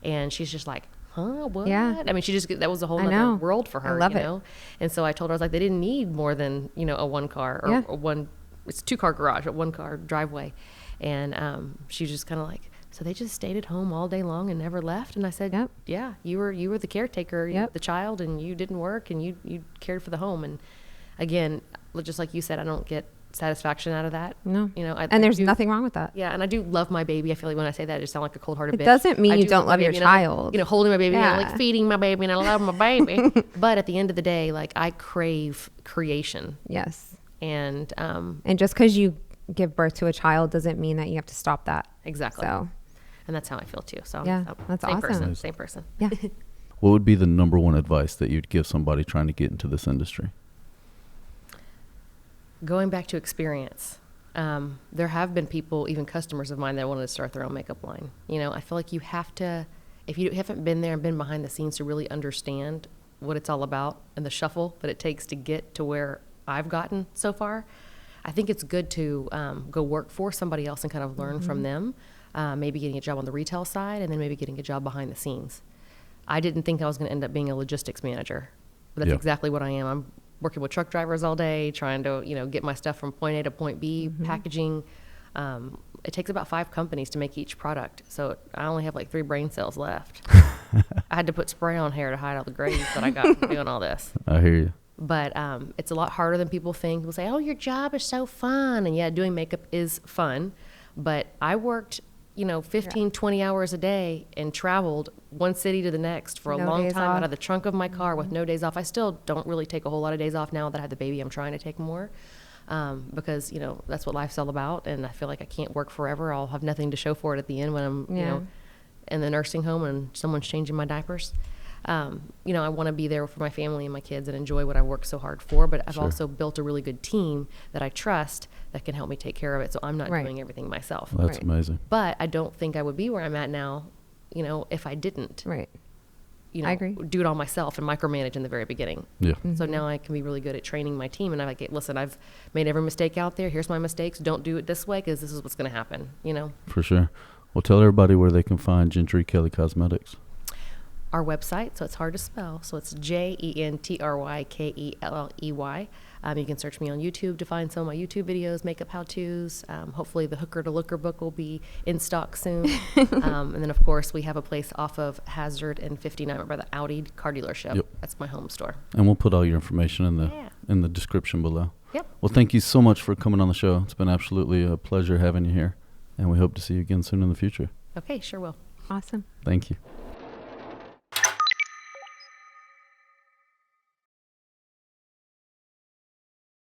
And she's just like, huh, what? Yeah. I mean, that was a whole other world for her, I love you know? And so I told her, I was like, they didn't need more than, a one car or it's a 2-car garage, a 1-car driveway. And she was just kind of like, so they just stayed at home all day long and never left? And I said, yeah, you were the caretaker, the child, and you didn't work, and you cared for the home. And again, just like you said, I don't get satisfaction out of that. No. And there's nothing wrong with that. Yeah, and I do love my baby. I feel like when I say that, I just sound like a cold-hearted bitch. It doesn't mean I you do don't love your baby, child. Holding my baby, Yeah. like feeding my baby, and I love my baby. But at the end of the day, like I crave creation. Yes. And just because you give birth to a child doesn't mean that you have to stop that. Exactly. So, and that's how I feel too. So yeah, that's same awesome. Same person. Yeah. What would be the number one advice that you'd give somebody trying to get into this industry? Going back to experience, there have been people, even customers of mine, that wanted to start their own makeup line. I feel like you have to, if you haven't been there and been behind the scenes to really understand what it's all about and the shuffle that it takes to get to where I've gotten so far, I think it's good to go work for somebody else and kind of learn from them, maybe getting a job on the retail side and then maybe getting a job behind the scenes. I didn't think I was going to end up being a logistics manager, but that's exactly what I am. I'm working with truck drivers all day, trying to, get my stuff from point A to point B, packaging. It takes about 5 companies to make each product. So I only have like 3 brain cells left. I had to put spray on hair to hide all the grays that I got from doing all this. I hear you. But it's a lot harder than people think. People say, oh, your job is so fun. And yeah, doing makeup is fun. But I worked, 15, 20 hours a day and traveled one city to the next for a long time out of the trunk of my car with no days off. I still don't really take a whole lot of days off now that I have the baby. I'm trying to take more because, that's what life's all about. And I feel like I can't work forever. I'll have nothing to show for it at the end when I'm, in the nursing home and someone's changing my diapers. I want to be there for my family and my kids and enjoy what I worked so hard for, but I've also built a really good team that I trust that can help me take care of it. So I'm not doing everything myself. Well, that's amazing. But I don't think I would be where I'm at now, if I didn't, I agree. do it all myself and micromanage in the very beginning. Yeah. So now I can be really good at training my team. And I'm like, listen, I've made every mistake out there. Here's my mistakes. Don't do it this way because this is what's going to happen, For sure. Well, tell everybody where they can find Jentry Kelley Cosmetics. Our website, so it's hard to spell, so it's JENTRYKELLEY. You can search me on YouTube to find some of my YouTube videos, makeup how-tos. Hopefully the Hooker to Looker book will be in stock soon. And then, of course, we have a place off of Hazard and 59 by the Audi car dealership. Yep. That's my home store. And we'll put all your information in the description below. Yep. Well, thank you so much for coming on the show. It's been absolutely a pleasure having you here, and we hope to see you again soon in the future. Okay, sure will. Awesome. Thank you.